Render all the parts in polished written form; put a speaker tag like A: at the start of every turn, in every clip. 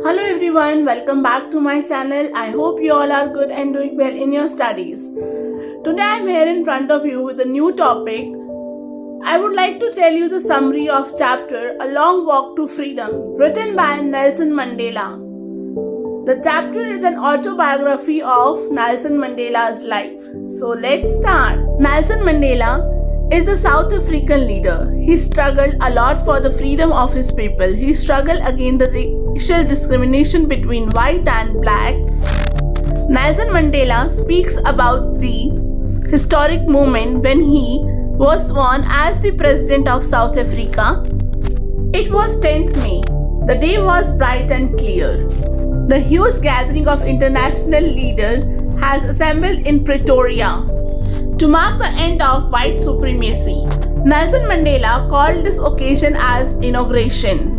A: Hello everyone, welcome back to my channel. I hope you all are good and doing well in your studies. Today I am here in front of you with a new topic. I would like to tell you the summary of chapter A Long Walk to Freedom, written by Nelson Mandela. The chapter is an autobiography of Nelson Mandela's life. So let's start. Nelson Mandela is a South African leader. He struggled a lot for the freedom of his people. He struggled against the racial discrimination between white and blacks. Nelson Mandela speaks about the historic moment when he was sworn as the President of South Africa. It was 10th May. The day was bright and clear. The huge gathering of international leaders has assembled in Pretoria to mark the end of white supremacy. Nelson Mandela called this occasion as inauguration.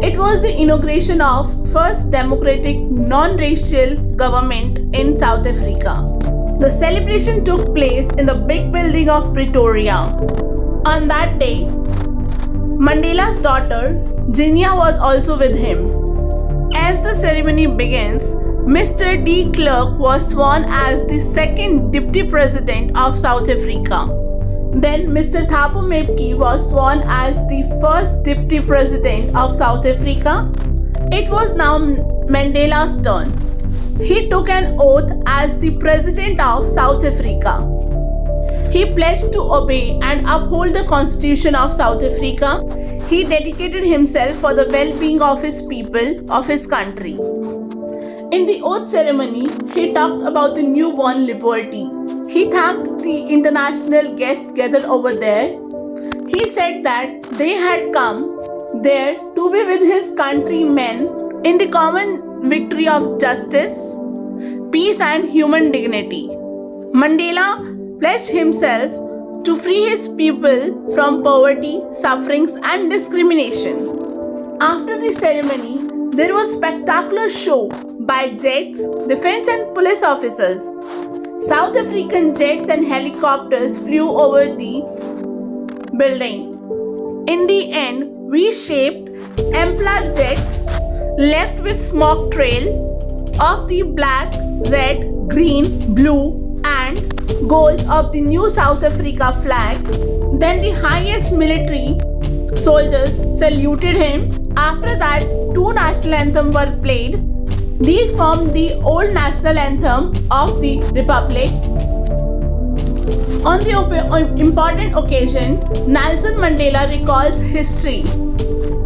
A: It was the inauguration of first democratic non-racial government in South Africa. The celebration took place in the big building of Pretoria. On that day, Mandela's daughter, Ginia, was also with him. As the ceremony begins, Mr. de Klerk was sworn as the second Deputy President of South Africa. Then Mr. Thabo Mbeki was sworn as the first Deputy President of South Africa. It was now Mandela's turn. He took an oath as the President of South Africa. He pledged to obey and uphold the Constitution of South Africa. He dedicated himself for the well-being of his people, of his country. In the oath ceremony, he talked about the newborn liberty. He thanked the international guests gathered over there. He said that they had come there to be with his countrymen in the common victory of justice, peace and human dignity. Mandela pledged himself to free his people from poverty, sufferings and discrimination. After the ceremony, there was a spectacular show by jets, defense and police officers. South African jets and helicopters flew over the building. In the end, V-shaped Impala jets left with smoke trail of the black, red, green, blue and gold of the new South Africa flag. Then the highest military soldiers saluted him. After that, two national anthems were played. These formed the old national anthem of the Republic. On the important occasion, Nelson Mandela recalls history.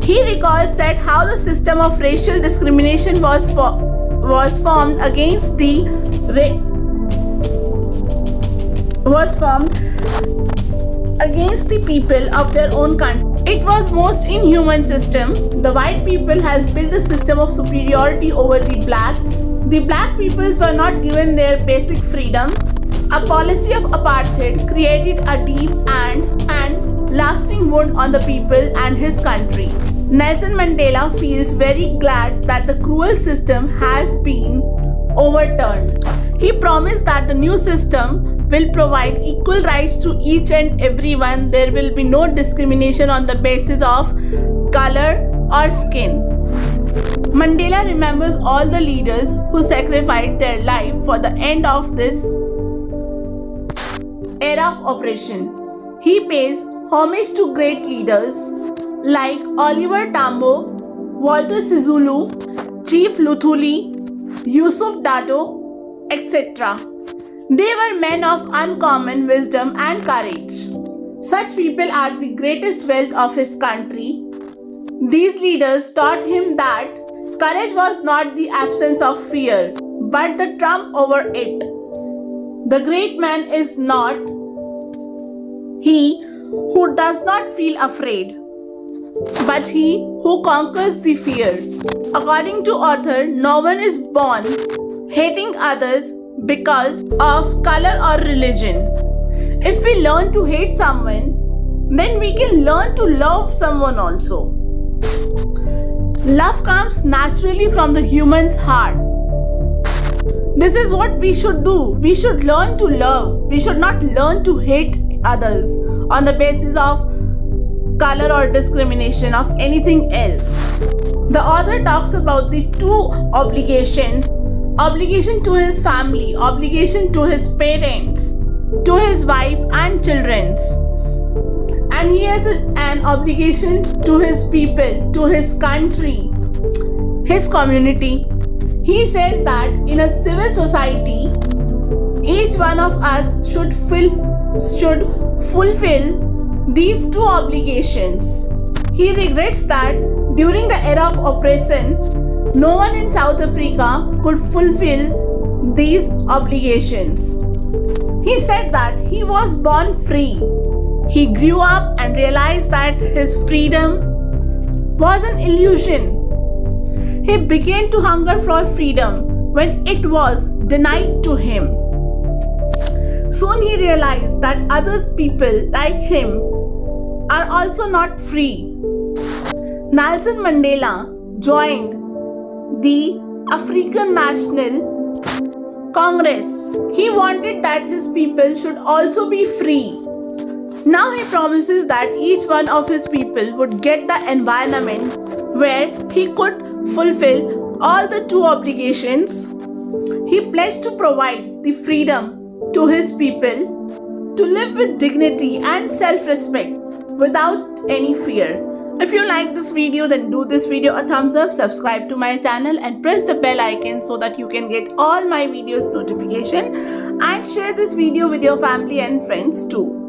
A: He recalls that how the system of racial discrimination was formed against the people of their own country. It was most inhuman system. The white people has built a system of superiority over the blacks. The black peoples were not given their basic freedoms. A policy of apartheid created a deep and lasting wound on the people and his country. Nelson Mandela feels very glad that the cruel system has been overturned. He promised that the new system will provide equal rights to each and everyone. There will be no discrimination on the basis of color or skin. Mandela remembers all the leaders who sacrificed their life for the end of this era of oppression. He pays homage to great leaders like Oliver Tambo, Walter Sisulu, Chief Luthuli, Yusuf Daddo, etc. They were men of uncommon wisdom and courage. Such people are the greatest wealth of his country. These leaders taught him that courage was not the absence of fear, but the trump over it. The great man is not he who does not feel afraid, but he who conquers the fear. According to author, no one is born hating others because of color or religion. If we learn to hate someone, then we can learn to love someone also. Love comes naturally from the human's heart. This is what we should do. We should learn to love. We should not learn to hate others on the basis of color or discrimination of anything else. The author talks about the two obligations: obligation to his family, obligation to his parents, to his wife and children. And he has an obligation to his people, to his country, his community. He says that in a civil society, each one of us should fulfill these two obligations. He regrets that during the era of oppression, no one in South Africa could fulfill these obligations. He said that he was born free. He grew up and realized that his freedom was an illusion. He began to hunger for freedom when it was denied to him. Soon he realized that other people like him are also not free. Nelson Mandela joined the African National Congress. He wanted that his people should also be free. Now he promises that each one of his people would get the environment where he could fulfill all the two obligations. He pledged to provide the freedom to his people to live with dignity and self-respect without any fear. If you like this video, then do this video a thumbs up, subscribe to my channel and press the bell icon so that you can get all my videos notification, and share this video with your family and friends too.